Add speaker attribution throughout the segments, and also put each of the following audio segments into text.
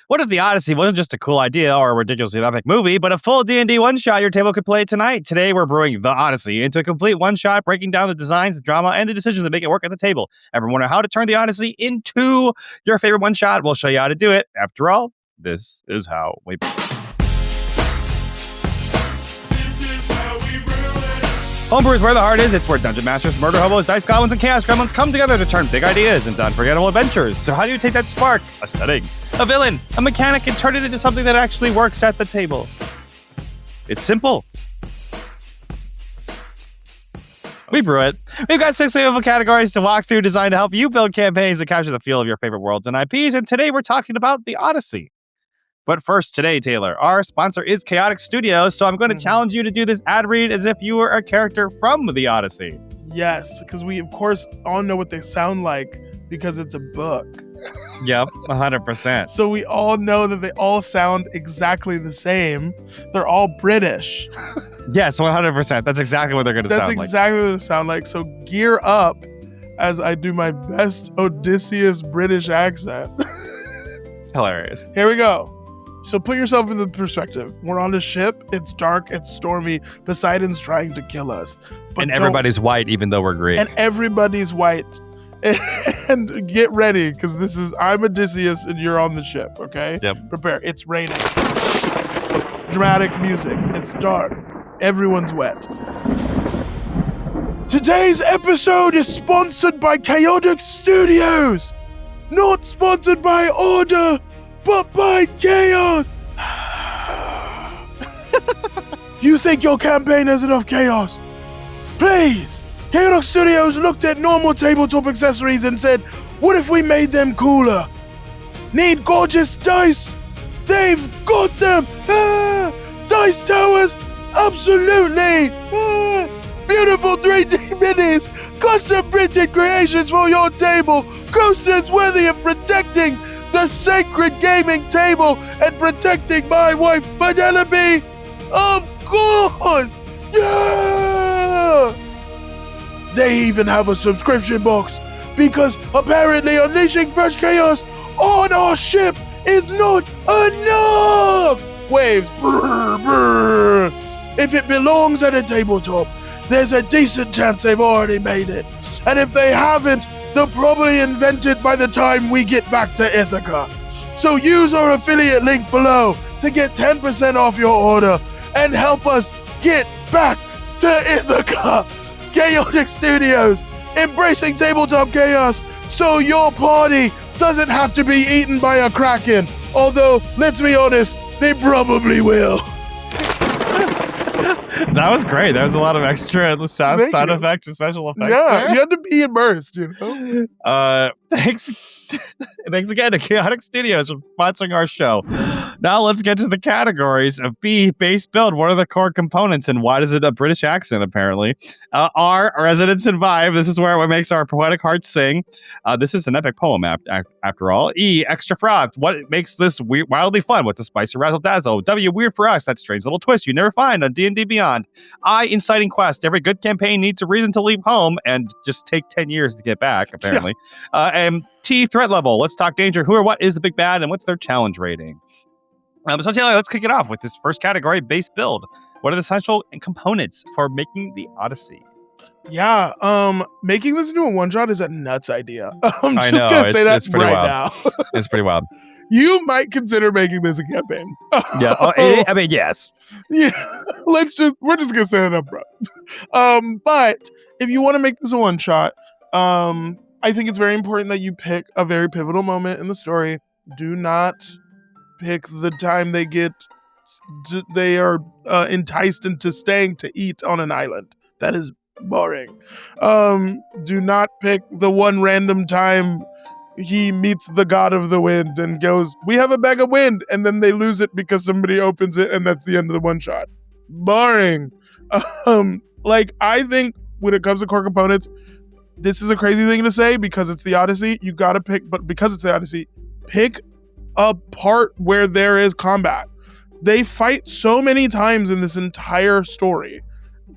Speaker 1: What if the Odyssey wasn't just a cool idea or a ridiculously epic movie, but a full D&D one-shot your table could play tonight? Today, we're brewing the Odyssey into a complete one-shot, breaking down the designs, the drama, and the decisions that make it work at the table. Ever wonder how to turn the Odyssey into your favorite one-shot? We'll show you how to do it. After all, this is how we... Homebrew is where the heart is. It's where dungeon masters, murder hobos, dice goblins, and chaos gremlins come together to turn big ideas into unforgettable adventures. So how do you take that spark, a setting, a villain, a mechanic, and turn it into something that actually works at the table? It's simple. We brew it. We've got 6 available categories to walk through, designed to help you build campaigns that capture the feel of your favorite worlds and IPs. And today we're talking about the Odyssey. But first today, Taylor, our sponsor is Chaotic Studios, so I'm going to challenge you to do this ad read as if you were a character from the Odyssey.
Speaker 2: Yes, because we, of course, all know what they sound like because it's a book.
Speaker 1: Yep, 100%.
Speaker 2: So we all know that they all sound exactly the same. They're all British.
Speaker 1: Yes, 100%. That's exactly what they're going to sound like.
Speaker 2: That's exactly what it sounds like. So gear up as I do my best Odysseus British accent.
Speaker 1: Hilarious.
Speaker 2: Here we go. So put yourself in the perspective. We're on a ship. It's dark. It's stormy. Poseidon's trying to kill us.
Speaker 1: And everybody's white, even though we're Greek.
Speaker 2: And everybody's white. And get ready, because I'm Odysseus and you're on the ship, okay?
Speaker 1: Yep.
Speaker 2: Prepare. It's raining. Dramatic music. It's dark. Everyone's wet. Today's episode is sponsored by Chaotic Studios. Not sponsored by Order, but by chaos. You think your campaign has enough chaos? Please. Chaotic Studios looked at normal tabletop accessories and said, what if we made them cooler? Need gorgeous dice? They've got them. Dice towers? Absolutely. Beautiful 3D minis. Custom printed creations for your table. Coasters worthy of protecting the sacred gaming table and protecting my wife, Penelope. Of course! Yeah! They even have a subscription box because apparently unleashing fresh chaos on our ship is not enough! Waves. Brr, brr. If it belongs at a tabletop, there's a decent chance they've already made it. And if they haven't, they'll probably invent it by the time we get back to Ithaca. So use our affiliate link below to get 10% off your order and help us get back to Ithaca. Chaotic Studios, embracing tabletop chaos so your party doesn't have to be eaten by a kraken. Although, let's be honest, they probably will.
Speaker 1: That was great. There was a lot of extra sound effects and special effects.
Speaker 2: Yeah,
Speaker 1: there.
Speaker 2: you had to be immersed, you know?
Speaker 1: Thanks again to Chaotic Studios for sponsoring our show. Now let's get to the categories of B, base build. What are the core components and why does it a British accent, apparently? R, resonance and vibe. This is where it makes our poetic hearts sing. This is an epic poem, after all. E, extra froth. What makes this wildly fun? What's the spice or razzle dazzle? W, weird for us. That strange little twist you never find on D&D Beyond. I, inciting quest. Every good campaign needs a reason to leave home and just take 10 years to get back, apparently. And T, threat level. Let's talk danger. Who or what is the big bad and what's their challenge rating? So Taylor, let's kick it off with this first category, base build. What are the essential components for making the Odyssey?
Speaker 2: Yeah, making this into a one-shot is a nuts idea. I'm just going to say that right now.
Speaker 1: It's pretty wild.
Speaker 2: You might consider making this a campaign.
Speaker 1: Yeah, I mean, yes.
Speaker 2: Yeah, we're just going to say it up front. But if you want to make this a one-shot, I think it's very important that you pick a very pivotal moment in the story. Do not pick the time they are enticed into staying to eat on an island. That is boring. Do not pick the one random time he meets the god of the wind and goes, we have a bag of wind, and then they lose it because somebody opens it and that's the end of the one shot. Boring. I think when it comes to core components, this is a crazy thing to say because it's the Odyssey. You gotta pick, but because it's the Odyssey, pick a part where there is combat. They fight so many times in this entire story.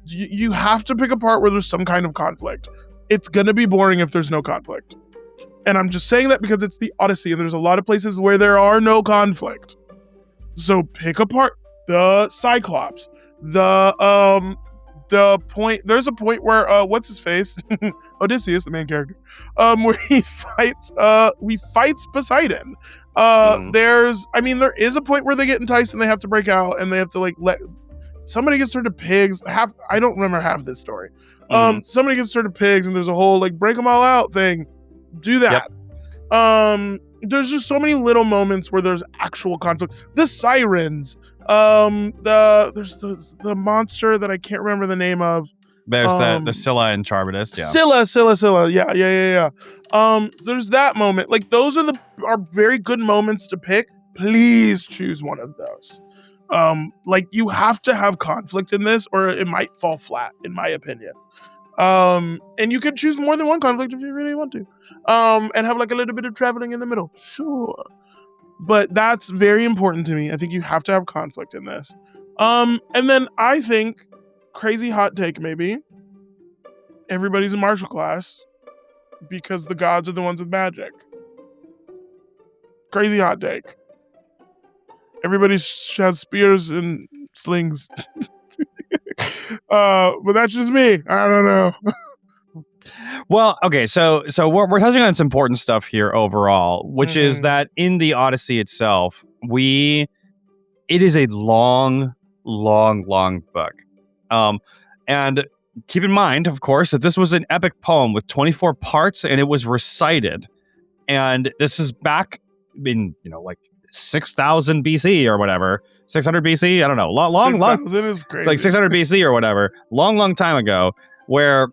Speaker 2: You have to pick a part where there's some kind of conflict. It's gonna be boring if there's no conflict. And I'm just saying that because it's the Odyssey and there's a lot of places where there are no conflict. So pick apart the Cyclops, the point. There's a point where what's his face, Odysseus, the main character, where he fights Poseidon. There is a point where they get enticed and they have to break out and they have to like let somebody gets turned to pigs. I don't remember half this story. Somebody gets turned to pigs and there's a whole like break them all out thing. Do that. Yep. There's just so many little moments where there's actual conflict. The sirens. There's the monster that I can't remember the name of.
Speaker 1: There's the Scylla and Charybdis. Yeah.
Speaker 2: Scylla. Yeah. There's that moment. Like those are very good moments to pick. Please choose one of those. Like you have to have conflict in this, or it might fall flat, in my opinion. And you can choose more than one conflict if you really want to. And have like a little bit of traveling in the middle. Sure. But that's very important to me. I think you have to have conflict in this. And then I think, crazy hot take maybe, everybody's a martial class because the gods are the ones with magic. Crazy hot take. Everybody has spears and slings. But that's just me. I don't know.
Speaker 1: Well, okay, so we're touching on some important stuff here overall, which is that in the Odyssey itself, it is a long book. And keep in mind, of course, that this was an epic poem with 24 parts and it was recited. And this is back in, like 6,000 BC or whatever, 600 BC, I don't know, long,
Speaker 2: is crazy.
Speaker 1: like 600 BC or whatever, long time ago, where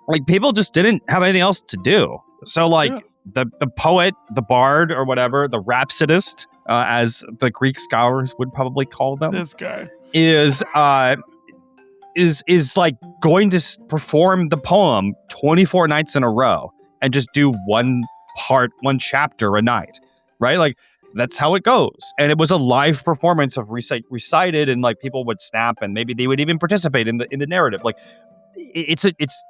Speaker 1: like people just didn't have anything else to do. So like the poet, the bard or whatever, the rhapsodist, as the Greek scholars would probably call them,
Speaker 2: this guy
Speaker 1: is like going to perform the poem 24 nights in a row and just do one chapter a night, right? Like that's how it goes. And it was a live performance of recited, and like people would snap and maybe they would even participate in the narrative. Like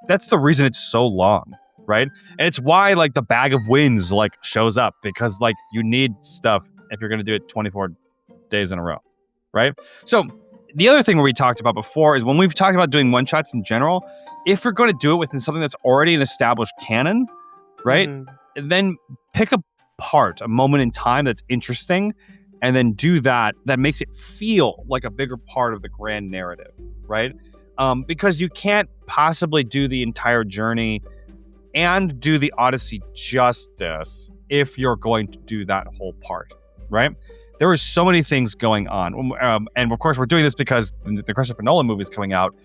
Speaker 1: that's the reason it's so long, right? And it's why like the Bag of Winds like shows up, because like you need stuff if you're going to do it 24 days in a row, right? So the other thing we talked about before is when we've talked about doing one shots in general, if you're going to do it within something that's already an established canon, right? Then pick a moment in time that's interesting and then do that makes it feel like a bigger part of the grand narrative, right? Because you can't possibly do the entire journey and do the Odyssey justice if you're going to do that whole part, right? There are so many things going on. And of course, we're doing this because the Christopher Nolan movie is coming out.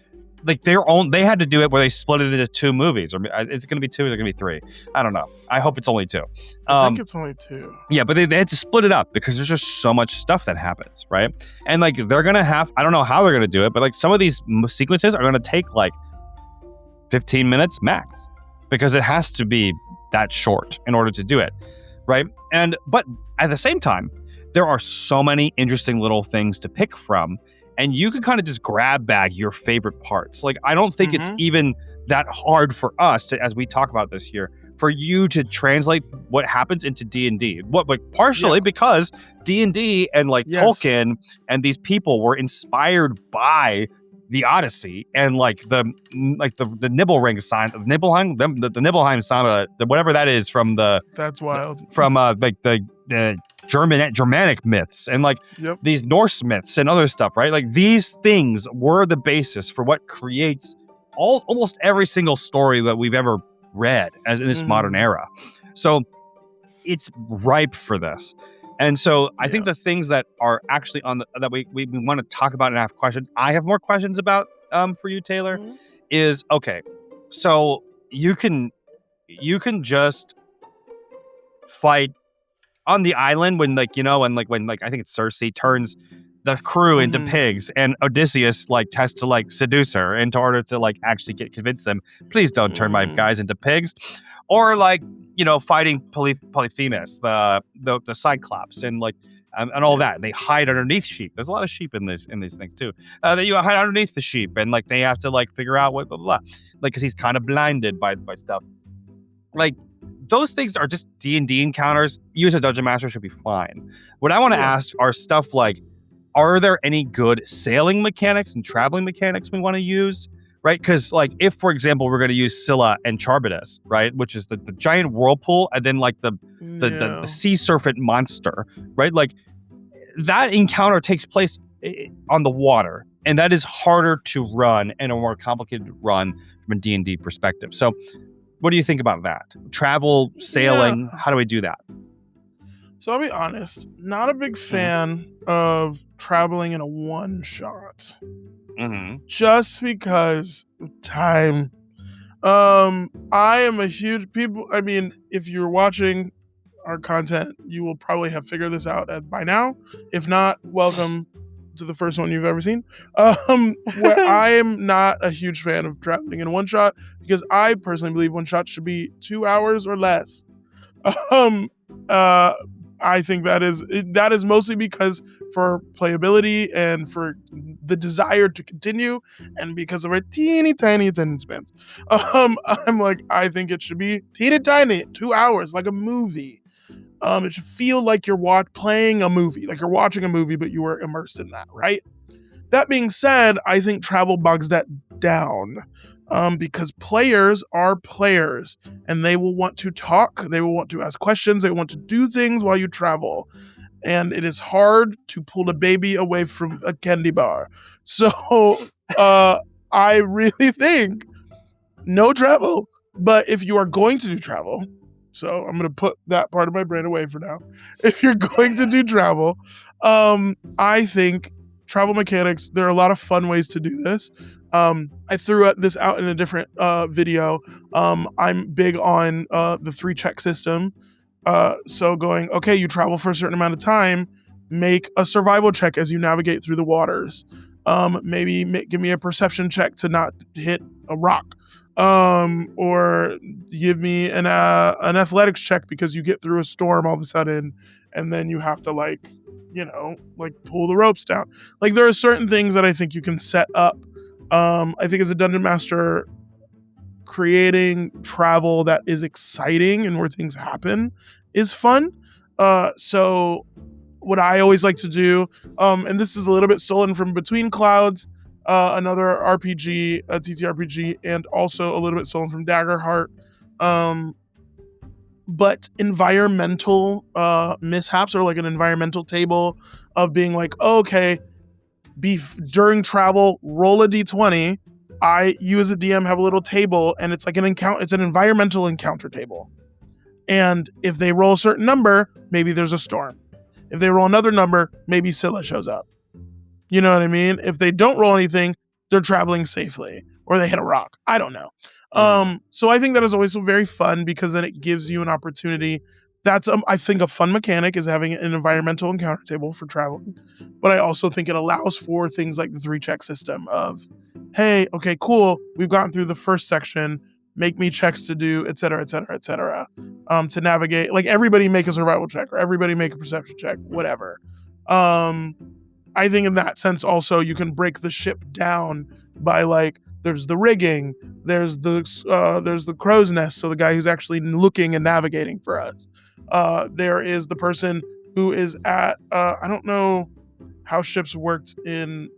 Speaker 1: Like they had to do it where they split it into 2 movies. Or is it going to be 2 or is it going to be 3? I don't know. I hope it's only 2.
Speaker 2: I think it's only 2.
Speaker 1: Yeah, but they had to split it up because there's just so much stuff that happens, right? And like they're going to I don't know how they're going to do it, but like some of these sequences are going to take like 15 minutes max because it has to be that short in order to do it, right? But at the same time, there are so many interesting little things to pick from. And you can kind of just grab bag your favorite parts. Like, I don't think it's even that hard for us to, as we talk about this here, for you to translate what happens into D&D. Partially because D&D and like Tolkien and these people were inspired by the Odyssey and like the Nibelring sign, the Nibelheim sign, whatever that is from
Speaker 2: that's wild.
Speaker 1: From like the Germanic myths and like these Norse myths and other stuff, right? Like these things were the basis for what creates almost every single story that we've ever read as in this modern era. So it's ripe for this. And so I think the things that are actually that we want to talk about and have questions, I have more questions about for you, Taylor, is okay. So you can just fight on the island when I think it's Cersei turns the crew into pigs and Odysseus like has to like seduce her in order to like actually convince them, please don't turn my guys into pigs. Or like, fighting Polyphemus, the Cyclops and like and all that. They hide underneath sheep. There's a lot of sheep in these things too. That you hide underneath the sheep and like they have to like figure out what blah blah blah. Like because he's kind of blinded by stuff. Like those things are just D&D encounters. You as a dungeon master should be fine. What I want to ask are stuff like, are there any good sailing mechanics and traveling mechanics we want to use? Right? Because, like, if, for example, we're going to use Scylla and Charybdis, right? Which is the giant whirlpool, and then, like, the sea serpent monster, right? Like, that encounter takes place on the water, and that is harder to run and a more complicated to run from a D&D perspective. So what do you think about that? Travel, sailing, how do we do that?
Speaker 2: So I'll be honest, not a big fan of traveling in a one-shot. Just because of time. I am a huge if you're watching our content, you will probably have figured this out by now. If not, welcome to the first one you've ever seen. Where I am not a huge fan of traveling in one shot, because I personally believe one shot should be 2 hours or less. I think that is mostly because for playability and for the desire to continue, and because of our teeny tiny attendance spans. I think it should be teeny tiny, 2 hours, like a movie. It should feel like you're playing a movie, like you're watching a movie, but you were immersed in that, right? That being said, I think travel bogs that down. Because players are players, and they will want to talk, they will want to ask questions, they want to do things while you travel. And it is hard to pull a baby away from a candy bar. So I really think no travel, but if you are going to do travel, so I'm going to put that part of my brain away for now. If you're going to do travel, I think travel mechanics, there are a lot of fun ways to do this. I threw this out in a different video. I'm big on the 3-check system. So going, okay, you travel for a certain amount of time, make a survival check as you navigate through the waters. Maybe give me a perception check to not hit a rock. Or give me an athletics check because you get through a storm all of a sudden, and then you have to pull the ropes down. Like, there are certain things that I think you can set up. I think as a dungeon master, creating travel that is exciting and where things happen is fun. So what I always like to do, and this is a little bit stolen from Between Clouds, another RPG, a TTRPG, and also a little bit stolen from Daggerheart. But environmental mishaps, or like an environmental table of being like, oh, okay, during travel, roll a d20. You as a DM have a little table, and it's like it's an environmental encounter table. And if they roll a certain number, maybe there's a storm. If they roll another number, maybe Scylla shows up. You know what I mean? If they don't roll anything, they're traveling safely, or they hit a rock. I don't know. So I think that is always very fun, because then it gives you an opportunity. That's, I think, a fun mechanic is having an environmental encounter table for traveling. But I also think it allows for things like the 3-check system of, hey, okay, cool, we've gotten through the first section, make me checks to do, et cetera, to navigate. Like, everybody make a survival check, or everybody make a perception check, whatever. I think in that sense also you can break the ship down by, like, there's the rigging, there's the crow's nest, so the guy who's actually looking and navigating for us. There is the person who is at, I don't know how ships worked in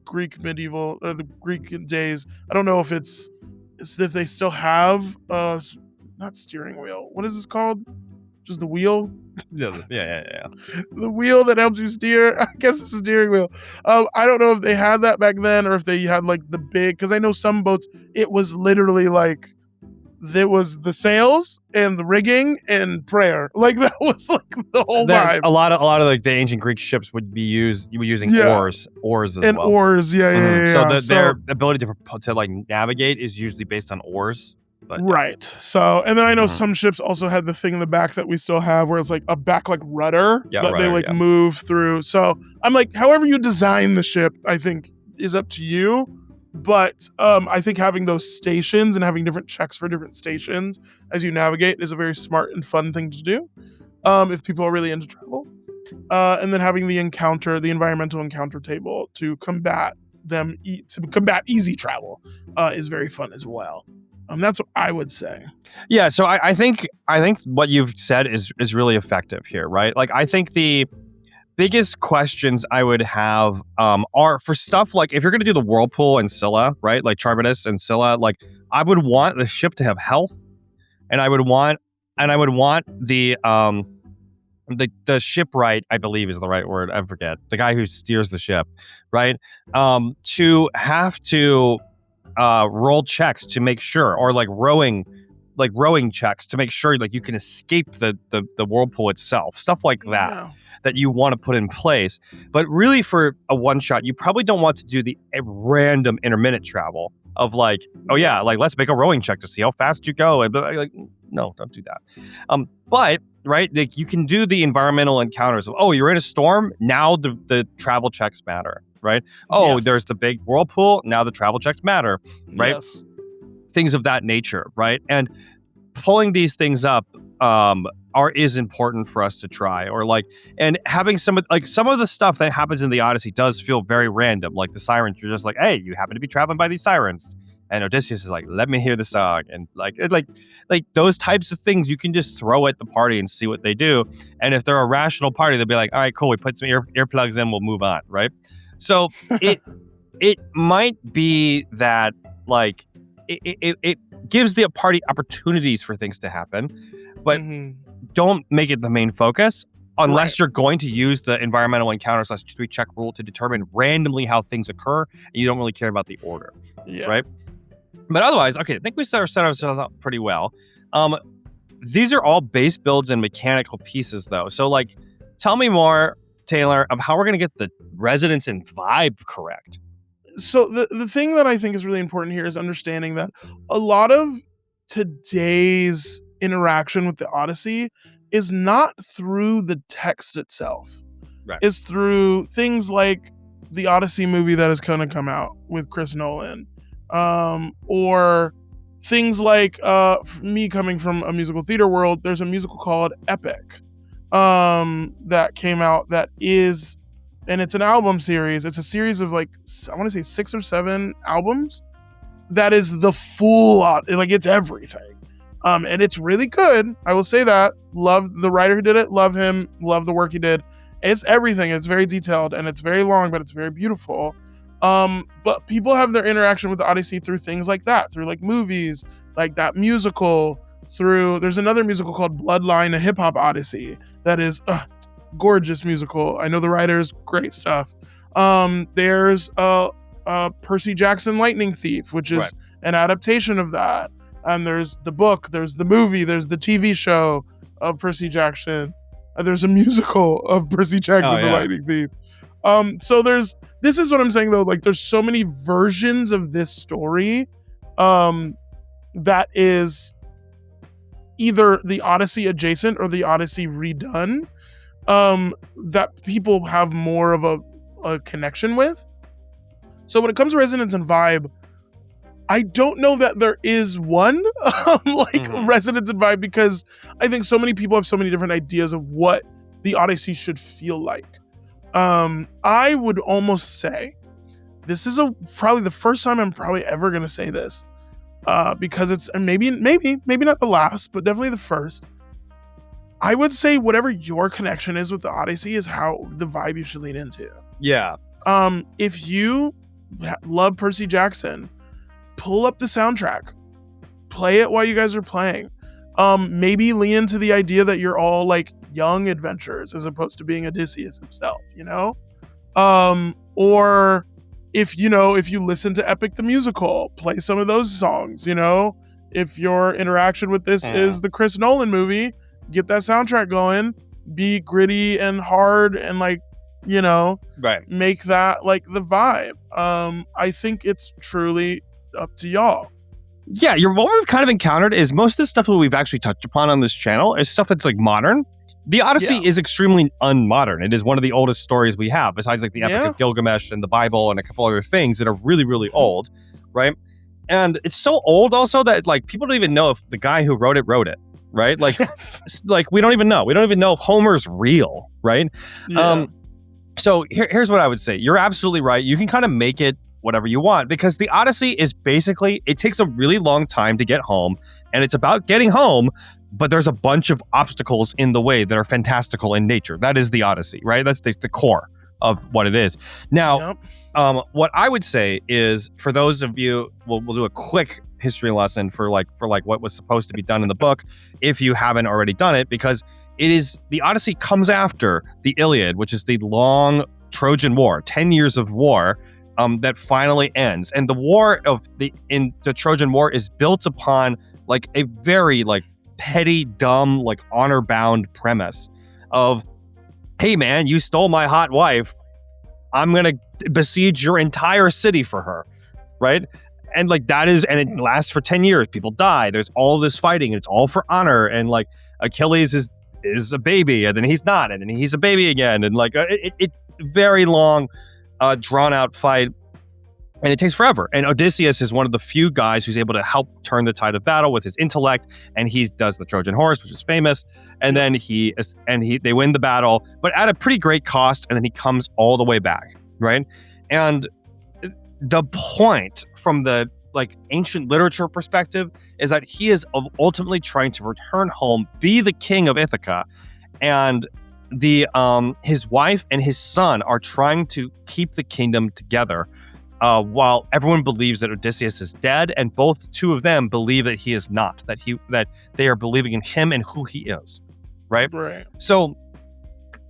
Speaker 2: Greek medieval, the Greek days. I don't know if if they still have, not steering wheel. What is this called? Just the wheel?
Speaker 1: Yeah.
Speaker 2: The wheel that helps you steer. I guess it's a steering wheel. I don't know if they had that back then, or if they had like the big, because I know some boats, it was literally like, there was the sails and the rigging and prayer. Like, that was like the whole vibe.
Speaker 1: A lot of like the ancient Greek ships would be using oars as
Speaker 2: and
Speaker 1: well.
Speaker 2: Oars,
Speaker 1: So their ability to like navigate is usually based on oars. But,
Speaker 2: right. So, and then I know some ships also had the thing in the back that we still have, where it's like a back like rudder that they move through. So I'm like, however you design the ship, I think is up to you. But I think having those stations and having different checks for different stations as you navigate is a very smart and fun thing to do, if people are really into travel. And then having the environmental encounter table to combat easy travel is very fun as well. That's what I would say.
Speaker 1: Yeah, so I think what you've said is really effective here, right? Like, I think the biggest questions I would have are for stuff like if you're going to do the Whirlpool and Scylla, right? Like Charybdis and Scylla, like I would want the ship to have health, and I would want the shipwright, I believe is the right word. I forget the guy who steers the ship, right? To have to roll checks to make sure, or like rowing checks to make sure like you can escape the whirlpool itself, stuff like that that you want to put in place. But really, for a one shot, you probably don't want to do the random intermittent travel of like, oh yeah, like let's make a rowing check to see how fast you go, and like, no, don't do that. But right, like you can do the environmental encounters of, oh, you're in a storm, now the travel checks matter, right? Oh, there's the big whirlpool, now the travel checks matter, right?
Speaker 2: Yes.
Speaker 1: Things of that nature, right? And pulling these things up is important for us to try, or like, and having some of the stuff that happens in the Odyssey does feel very random, like the sirens. You're just like, hey, you happen to be traveling by these sirens, and Odysseus is like, let me hear the song, and like those types of things you can just throw at the party and see what they do. And if they're a rational party, they'll be like, all right, cool, we put some earplugs in, we'll move on, right? So it might be that like it gives the party opportunities for things to happen, but don't make it the main focus unless you're going to use the environmental encounter /3 check rule to determine randomly how things occur, and you don't really care about the order, right? But otherwise, okay, I think we set ourselves up pretty well. These are all base builds and mechanical pieces, though. So, like, tell me more, Taylor, of how we're going to get the resonance and vibe correct.
Speaker 2: So the thing that I think is really important here is understanding that a lot of today's interaction with the Odyssey is not through the text itself.
Speaker 1: Right.
Speaker 2: It's through things like the Odyssey movie that is going to come out with Chris Nolan, or things like me coming from a musical theater world. There's a musical called Epic that came out that is, and it's an album series. It's a series of like, I want to say 6 or 7 albums. That is the full lot. Like, it's everything. And it's really good. I will say that. Love the writer who did it. Love him. Love the work he did. It's everything. It's very detailed and it's very long, but it's very beautiful. But people have their interaction with the Odyssey through things like that, through like movies, like that musical, there's another musical called Bloodline, a hip hop Odyssey that is gorgeous musical. I know the writers, great stuff. There's Percy Jackson Lightning Thief, which is an adaptation of that. And there's the book, there's the movie, there's the TV show of Percy Jackson. There's a musical of Percy Jackson the Lightning Thief. So this is what I'm saying though, like there's so many versions of this story that is either the Odyssey adjacent or the Odyssey redone, that people have more of a connection with. So when it comes to resonance and vibe, I don't know that there is one resonance and vibe, because I think so many people have so many different ideas of what the Odyssey should feel like. I would almost say this is probably the first time I'm probably ever going to say this, because it's maybe not the last, but definitely the first. I would say whatever your connection is with the Odyssey is how the vibe you should lean into.
Speaker 1: Yeah.
Speaker 2: If you love Percy Jackson, pull up the soundtrack, play it while you guys are playing. Maybe lean into the idea that you're all like young adventurers as opposed to being Odysseus himself, you know? Or if you listen to Epic the Musical, play some of those songs, you know? If your interaction with this is the Chris Nolan movie, get that soundtrack going, be gritty and hard and like, you know, make that like the vibe. I think it's truly up to y'all.
Speaker 1: Yeah, what we've kind of encountered is most of the stuff that we've actually touched upon on this channel is stuff that's like modern. The Odyssey is extremely unmodern. It is one of the oldest stories we have, besides like the Epic of Gilgamesh and the Bible and a couple other things that are really, really old, right? And it's so old also that like people don't even know if the guy who wrote it, right? Like, like we don't even know. We don't even know if Homer's real, right? Yeah. So here's what I would say. You're absolutely right. You can kind of make it whatever you want, because the Odyssey is basically, it takes a really long time to get home, and it's about getting home, but there's a bunch of obstacles in the way that are fantastical in nature. That is the Odyssey, right? That's the core of what it is. Now, what I would say is, for those of you, we'll do a quick history lesson for what was supposed to be done in the book, if you haven't already done it, because the Odyssey comes after the Iliad, which is the long Trojan War, 10 years of war that finally ends. And the war in the Trojan War is built upon like a very like petty, dumb, like honor-bound premise of, hey man, you stole my hot wife, I'm gonna besiege your entire city for her, right? And like that is, and it lasts for 10 years. People die. There's all this fighting, and it's all for honor. And like Achilles is a baby, and then he's not, and then he's a baby again, and like it very long, drawn out fight, and it takes forever. And Odysseus is one of the few guys who's able to help turn the tide of battle with his intellect, and he does the Trojan horse, which is famous. And then they win the battle, but at a pretty great cost. And then he comes all the way back, right? And the point from the like ancient literature perspective is that he is ultimately trying to return home, be the king of Ithaca, and his wife and his son are trying to keep the kingdom together, while everyone believes that Odysseus is dead, and two of them believe that he is not, that they are believing in him and who he is, right?
Speaker 2: Right.
Speaker 1: So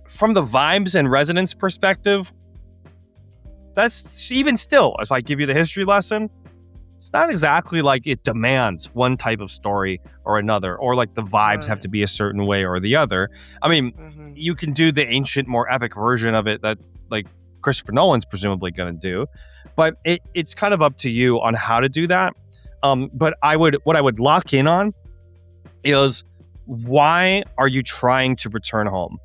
Speaker 1: from the vibes and resonance perspective, that's even still, if I give you the history lesson, it's not exactly like it demands one type of story or another, or like the vibes have to be a certain way or the other. I mean, you can do the ancient, more epic version of it that like Christopher Nolan's presumably going to do, but it's kind of up to you on how to do that. But what I would lock in on is, why are you trying to return home?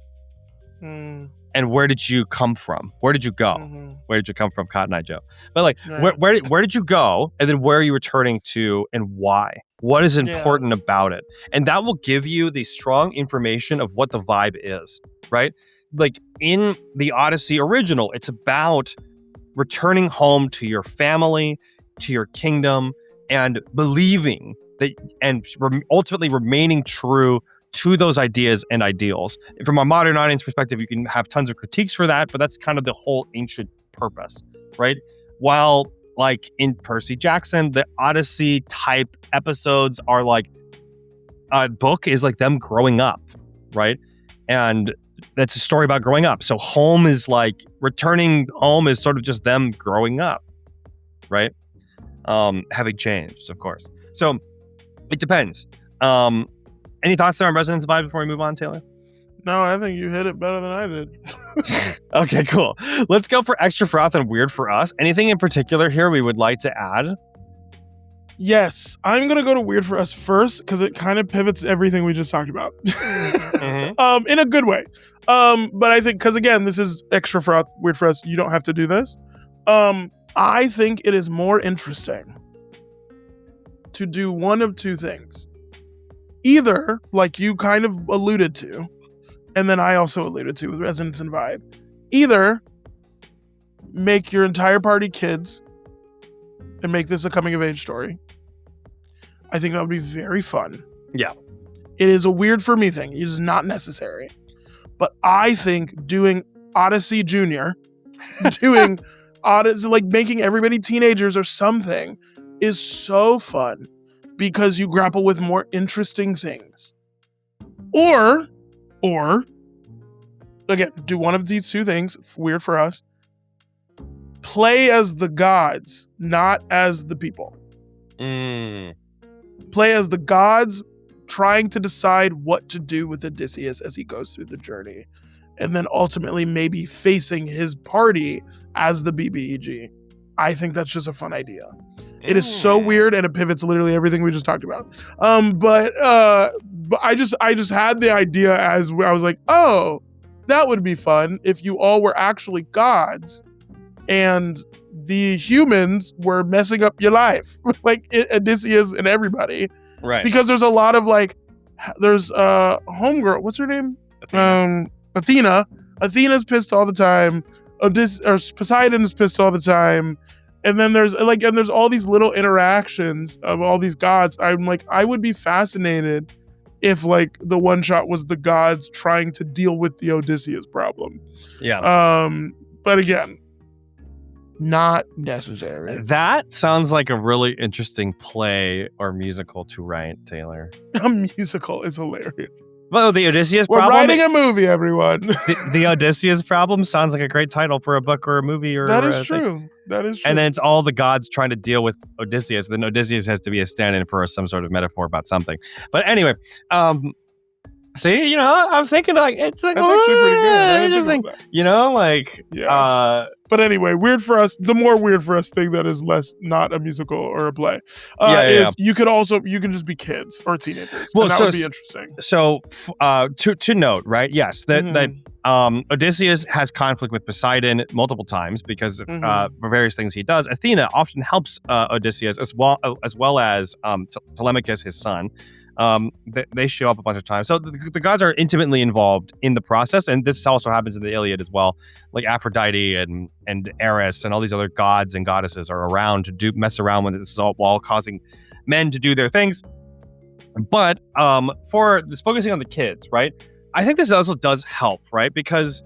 Speaker 1: And where did you come from? Where did you go? Where did you come from, Cotton Eye Joe? But like, where did you go? And then where are you returning to, and why? What is important about it? And that will give you the strong information of what the vibe is, right? Like in the Odyssey original, it's about returning home to your family, to your kingdom, and believing that, and ultimately remaining true to those ideas and ideals. From a modern audience perspective, you can have tons of critiques for that, but that's kind of the whole ancient purpose, right? While like in Percy Jackson, the Odyssey type episodes are like, a book is like them growing up, right? And that's a story about growing up. So home is like, returning home is sort of just them growing up, right? Having changed, of course. So it depends. Any thoughts there on resonance vibe before we move on, Taylor?
Speaker 2: No, I think you hit it better than I did.
Speaker 1: Okay, cool. Let's go for extra froth and weird for us. Anything in particular here we would like to add?
Speaker 2: Yes, I'm going to go to weird for us first, because it kind of pivots everything we just talked about. In a good way. But I think, because again, this is extra froth, weird for us. You don't have to do this. I think it is more interesting to do one of two things. Either, like you kind of alluded to, and then I also alluded to with resonance and vibe, either make your entire party kids and make this a coming of age story. I think that would be very fun.
Speaker 1: Yeah.
Speaker 2: It is a weird for me thing. It is not necessary. But I think doing Odyssey Junior, doing Odyssey, like making everybody teenagers or something, is so fun because you grapple with more interesting things. Or again, do one of these two things, weird for us. Play as the gods, not as the people. Play as the gods, trying to decide what to do with Odysseus as he goes through the journey. And then ultimately maybe facing his party as the BBEG. I think that's just a fun idea. It is so weird, and it pivots literally everything we just talked about. But I just had the idea as I was like, oh, that would be fun if you all were actually gods and the humans were messing up your life, like Odysseus and everybody.
Speaker 1: Right.
Speaker 2: Because there's a lot of like, there's homegirl, what's her name? Athena. Athena's pissed all the time. Poseidon is pissed all the time. And then there's all these little interactions of all these gods. I'm like, I would be fascinated if like the one shot was the gods trying to deal with the Odysseus problem.
Speaker 1: Yeah.
Speaker 2: But again, not necessary.
Speaker 1: That sounds like a really interesting play or musical to write, Taylor.
Speaker 2: A musical is hilarious.
Speaker 1: Well, the Odysseus
Speaker 2: We're
Speaker 1: problem.
Speaker 2: writing a movie, everyone.
Speaker 1: The Odysseus problem sounds like a great title for a book or a movie or
Speaker 2: that is
Speaker 1: true.
Speaker 2: Thing. That is true.
Speaker 1: And then it's all the gods trying to deal with Odysseus. Then Odysseus has to be a stand-in for some sort of metaphor about something. But anyway, see, I'm thinking like it's like
Speaker 2: that's actually pretty good.
Speaker 1: Interesting.
Speaker 2: But anyway, weird for us. The more weird for us thing that is less not a musical or a play is you can just be kids or teenagers. Well, and that would be interesting.
Speaker 1: So to note, right? Yes, that Odysseus has conflict with Poseidon multiple times because for various things he does. Athena often helps Odysseus as well as Telemachus, his son. They show up a bunch of times. So the gods are intimately involved in the process, and this also happens in the Iliad as well. Like Aphrodite and Eris and all these other gods and goddesses are around to mess around with this while causing men to do their things. But for this focusing on the kids, right? I think this also does help, right? Because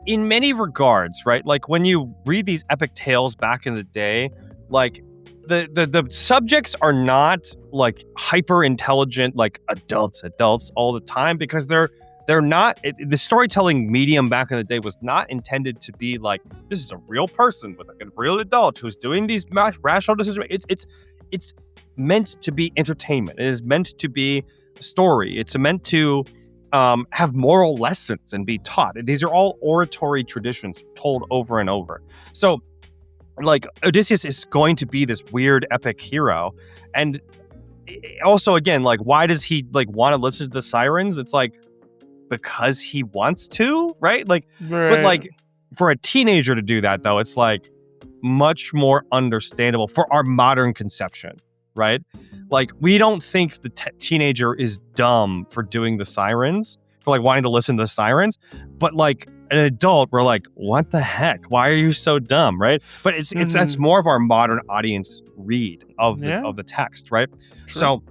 Speaker 1: in many regards, right? Like when you read these epic tales back in the day, like the subjects are not like hyper intelligent like adults all the time, because they're not the storytelling medium back in the day was not intended to be like, this is a real person with like a real adult who's doing these rational decisions. It's meant to be entertainment. It is meant to be a story. It's meant to have moral lessons and be taught. These are all oratory traditions told over and over. So like Odysseus is going to be this weird epic hero. And also again, like why does he like want to listen to the sirens? It's like because he wants to, right? Like But like for a teenager to do that though, it's like much more understandable for our modern conception, right? Like we don't think the teenager is dumb for doing the sirens, for like wanting to listen to the sirens, but like an adult, we're like, what the heck? Why are you so dumb, right? But it's that's more of our modern audience read of the text, right? True. So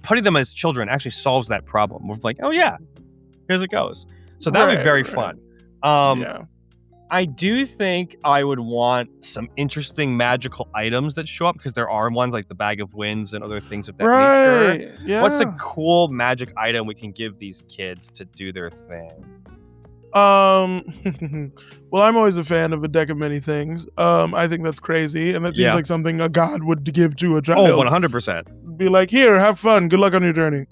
Speaker 1: putting them as children actually solves that problem. We're like, oh yeah, here's it goes. So that would be very fun. I do think I would want some interesting magical items that show up, because there are ones like the Bag of Winds and other things of that nature.
Speaker 2: Yeah.
Speaker 1: What's a cool magic item we can give these kids to do their thing?
Speaker 2: Well, I'm always a fan of a deck of many things. I think that's crazy, and that seems like something a god would give to a child.
Speaker 1: Oh, 100%.
Speaker 2: Be like, here, have fun. Good luck on your journey.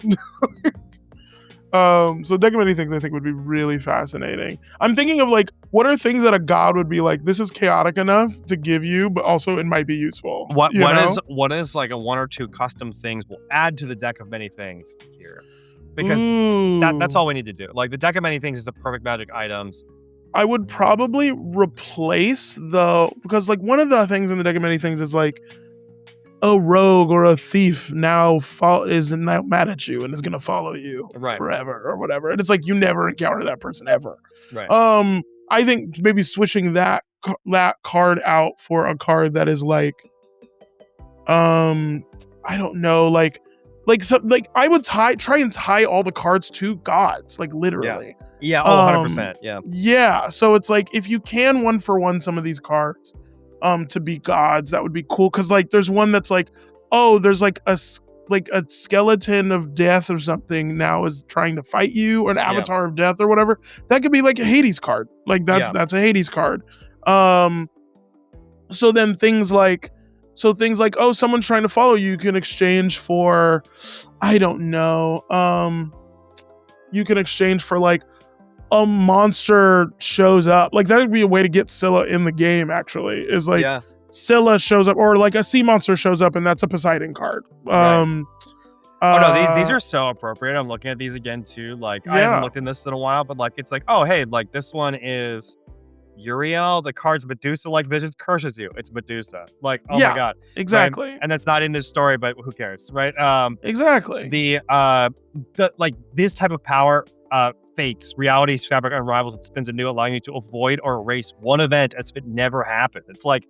Speaker 2: So deck of many things I think would be really fascinating. I'm thinking of like, what are things that a god would be like, this is chaotic enough to give you, but also it might be useful.
Speaker 1: What is like a one or two custom things we'll add to the deck of many things here? Because that's all we need to do. Like the deck of many things is the perfect magic items.
Speaker 2: I would probably replace because like one of the things in the deck of many things is like a rogue or a thief is now mad at you and is gonna follow you forever or whatever. And it's like you never encounter that person ever.
Speaker 1: Right.
Speaker 2: I think maybe switching that card out for a card that is like, I don't know, like I would try and tie all the cards to gods, like literally.
Speaker 1: Yeah. 100%. Yeah.
Speaker 2: Yeah. So it's like if you can 1-for-1 some of these cards, to be gods, that would be cool. Because like there's one that's like, oh, there's like a skeleton of death or something now is trying to fight you, or an avatar of death or whatever. That could be like a Hades card. Like that's a Hades card. So then things like, oh, someone's trying to follow you, you can exchange for, I don't know, you can exchange for like a monster shows up. Like that would be a way to get Scylla in the game, actually, is like Scylla shows up, or like a sea monster shows up and that's a Poseidon card.
Speaker 1: Oh no, these are so appropriate. I'm looking at these again too. Like I haven't looked in this in a while, but like it's like, oh hey, like this one is Uriel, the card's Medusa like vision curses you. It's Medusa. Like, oh my god.
Speaker 2: Exactly.
Speaker 1: Right? And that's not in this story, but who cares, right?
Speaker 2: Exactly.
Speaker 1: The like this type of power fates, reality's fabric unravels and spins anew, allowing you to avoid or erase one event as if it never happened. It's like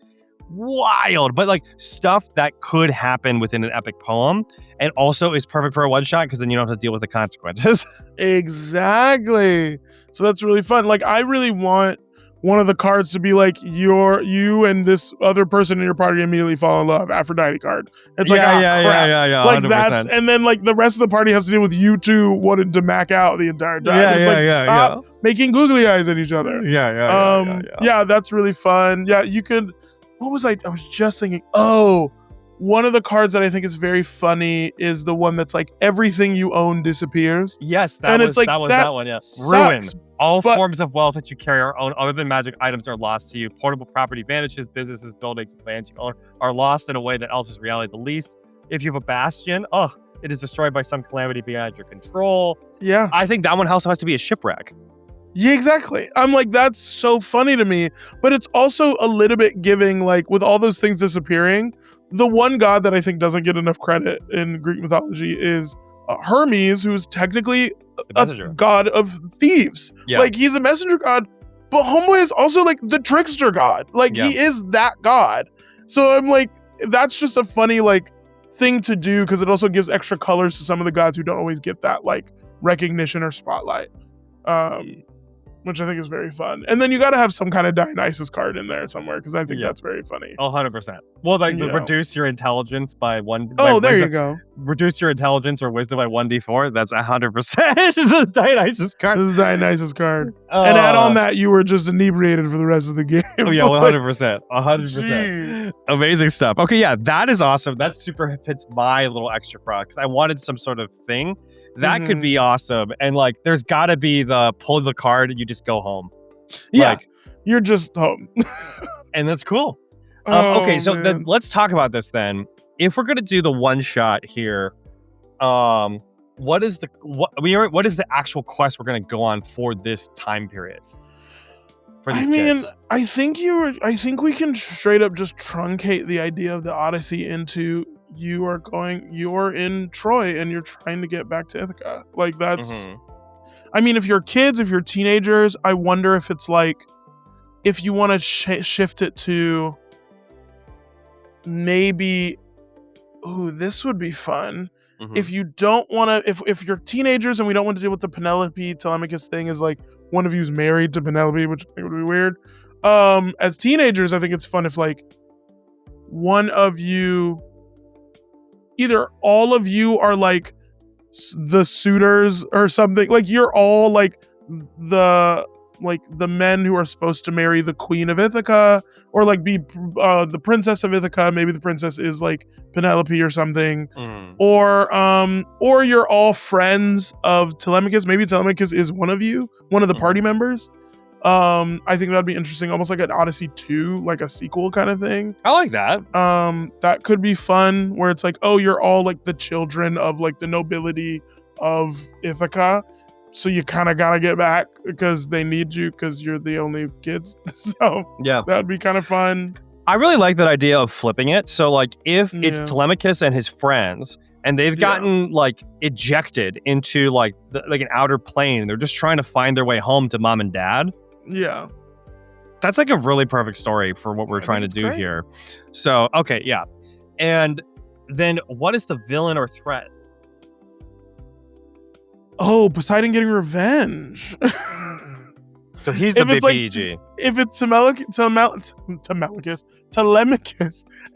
Speaker 1: wild, but like stuff that could happen within an epic poem, and also is perfect for a one shot because then you don't have to deal with the consequences.
Speaker 2: Exactly. So that's really fun. Like, I really want one of the cards to be like you and this other person in your party immediately fall in love. Aphrodite card. It's like, crap.
Speaker 1: Yeah.
Speaker 2: Like
Speaker 1: 100%.
Speaker 2: that's, and then like the rest of the party has to deal with you two wanting to mack out the entire time. Stop making googly eyes at each other. Yeah, that's really fun. Yeah, you could. What was I was just thinking. Oh, one of the cards that I think is very funny is the one that's like everything you own disappears.
Speaker 1: Yes, that was that one. Yeah, ruin. All forms of wealth that you carry or own, other than magic items, are lost to you. Portable property vanishes. Businesses, buildings, and lands you own are lost in a way that alters reality the least. If you have a bastion, it is destroyed by some calamity beyond your control.
Speaker 2: Yeah,
Speaker 1: I think that one also has to be a shipwreck.
Speaker 2: Yeah, exactly. I'm like, that's so funny to me, but it's also a little bit giving, like, with all those things disappearing, the one god that I think doesn't get enough credit in Greek mythology is Hermes, who's technically a god of thieves. Yeah. Like, he's a messenger god, but Homeboy is also, like, the trickster god. Like, he is that god. So I'm like, that's just a funny, like, thing to do, because it also gives extra colors to some of the gods who don't always get that, like, recognition or spotlight. Which I think is very fun. And then you got to have some kind of Dionysus card in there somewhere, because I think that's very funny.
Speaker 1: 100%. Well, like reduce your intelligence by one.
Speaker 2: Oh, there you go.
Speaker 1: Reduce your intelligence or wisdom by 1d4. That's 100% the Dionysus card.
Speaker 2: This is Dionysus card. And add on that you were just inebriated for the rest of the game.
Speaker 1: Oh, yeah, 100%. 100%. Amazing stuff. Okay, yeah, that is awesome. That super fits my little extra product, because I wanted some sort of thing. That could be awesome. And like, there's got to be the pull the card and you just go home.
Speaker 2: Yeah, like, you're just home.
Speaker 1: And that's cool. Okay, so then let's talk about this then. If we're going to do the one shot here, what is the actual quest we're going to go on for this time period?
Speaker 2: I think we can straight up just truncate the idea of the Odyssey into you're in Troy and you're trying to get back to Ithaca. Like, that's I mean, if you're kids, if you're teenagers, I wonder if it's like, if you want to shift it to maybe, this would be fun. If you don't want to, if you're teenagers and we don't want to deal with the Penelope Telemachus thing, is like one of you's married to Penelope, which I think would be weird. As teenagers, I think it's fun if like one of you, either all of you are like the suitors or something. Like, you're all like the men who are supposed to marry the queen of Ithaca, or like be the princess of Ithaca. Maybe the princess is like Penelope or something. Or you're all friends of Telemachus. Maybe Telemachus is one of you, one of the party members. I think that'd be interesting, almost like an Odyssey 2, like a sequel kind of thing.
Speaker 1: I like that.
Speaker 2: That could be fun, where it's like, you're all like the children of like the nobility of Ithaca, so you kind of gotta get back because they need you because you're the only kids. So yeah, that'd be kind of fun.
Speaker 1: I really like that idea of flipping it. So like, if it's Telemachus and his friends, and they've gotten like ejected into like an outer plane, and they're just trying to find their way home to mom and dad.
Speaker 2: Yeah.
Speaker 1: That's like a really perfect story for what we're trying to do here. So, okay, yeah. And then what is the villain or threat?
Speaker 2: Oh, Poseidon getting revenge.
Speaker 1: So he's the big BG.
Speaker 2: If it's Telemachus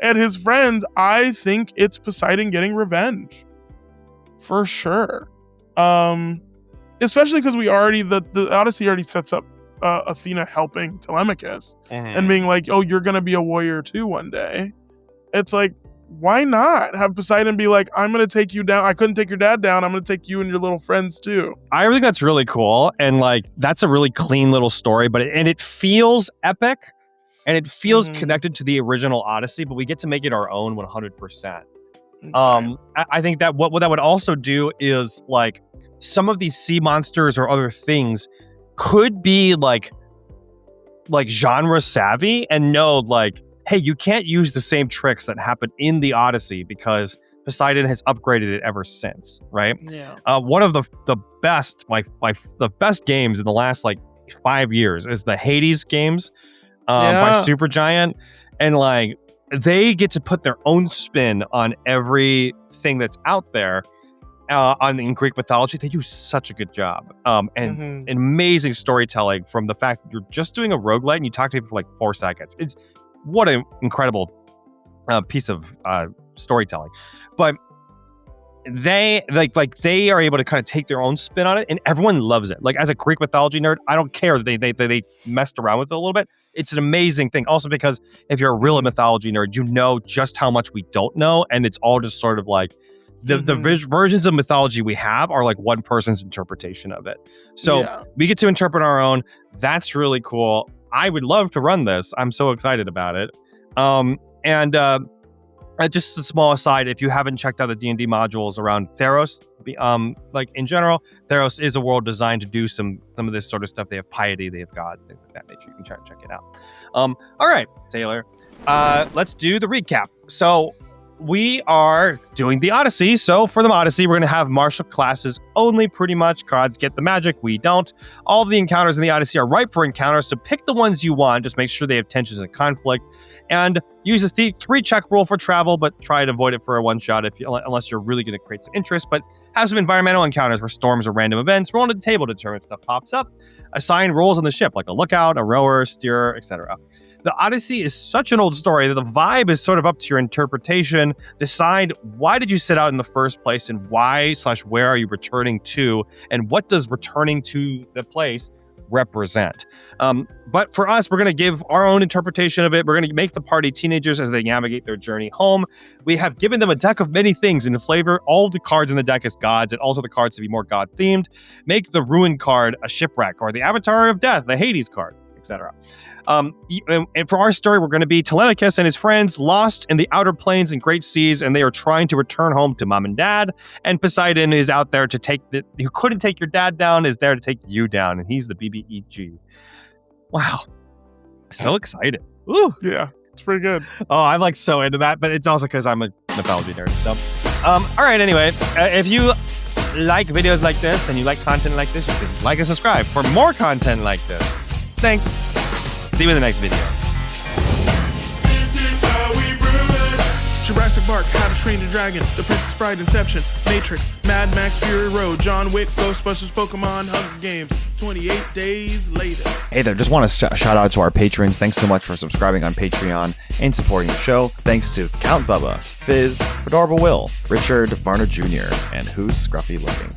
Speaker 2: and his friends, I think it's Poseidon getting revenge. For sure. Especially because the Odyssey already sets up Athena helping Telemachus and being like, you're gonna be a warrior too one day. It's like, why not have Poseidon be like, I'm gonna take you down. I couldn't take your dad down. I'm gonna take you and your little friends too.
Speaker 1: I think that's really cool, and like, that's a really clean little story, but it feels epic, and it feels connected to the original Odyssey, but we get to make it our own 100%. I think that what that would also do is like, some of these sea monsters or other things could be like genre savvy and know like, hey, you can't use the same tricks that happen in the Odyssey because Poseidon has upgraded it ever since, right?
Speaker 3: Yeah.
Speaker 1: One of the best, the best games in the last 5 years is the Hades games by Supergiant, and they get to put their own spin on everything that's out there. In Greek mythology, they do such a good job. And amazing storytelling from the fact that you're just doing a roguelite and you talk to people for 4 seconds. It's what an incredible piece of storytelling. But they they are able to kind of take their own spin on it, and everyone loves it. As a Greek mythology nerd, I don't care that they messed around with it a little bit. It's an amazing thing. Also, because if you're a real mythology nerd, you know just how much we don't know, and it's all just sort of the versions of mythology we have are one person's interpretation of it. So we get to interpret our own. That's really cool. I would love to run this. I'm so excited about it. Just a small aside, if you haven't checked out the D&D modules around Theros, in general, Theros is a world designed to do some of this sort of stuff. They have piety, they have gods, things like that nature. You can try and check it out. All right, Taylor, let's do the recap. So we are doing the Odyssey. So for the Odyssey, we're going to have martial classes only, pretty much. Gods get the magic, we don't. All of the encounters in the Odyssey are ripe for encounters, so pick the ones you want. Just make sure they have tensions and conflict. And use the 3-check rule for travel, but try to avoid it for a one-shot unless you're really going to create some interest. But have some environmental encounters where storms or random events. Roll on the table to determine if stuff pops up. Assign roles on the ship, like a lookout, a rower, steerer, etc. The Odyssey is such an old story that the vibe is sort of up to your interpretation. Decide, why did you set out in the first place, and why/where are you returning to, and what does returning to the place represent? But for us, we're going to give our own interpretation of it. We're going to make the party teenagers as they navigate their journey home. We have given them a deck of many things in flavor. All the cards in the deck is gods, and alter the cards to be more god-themed. Make the Ruin card a shipwreck, or the Avatar of Death, the Hades card, etc. And for our story, we're going to be Telemachus and his friends lost in the outer plains and great seas, and they are trying to return home to mom and dad. And Poseidon is out there to who couldn't take your dad down, is there to take you down, and he's the BBEG. Wow, so excited! Ooh,
Speaker 2: yeah, it's pretty good.
Speaker 1: Oh, I'm so into that, but it's also because I'm a mythology nerd. So, all right. Anyway, if you like videos like this and you like content like this, you can like and subscribe for more content like this. Thanks. See you in the next video.
Speaker 2: This is how we brew it. Jurassic Park, How to Train Your Dragon, The Princess Bride, Inception, Matrix, Mad Max, Fury Road, John Wick, Ghostbusters, Pokemon, Hunger Games, 28 days later.
Speaker 4: Hey there, just want to shout out to our patrons. Thanks so much for subscribing on Patreon and supporting the show. Thanks to Count Bubba, Fizz, Fedorable Will, Richard, Varner Jr., and Who's Scruffy Looking.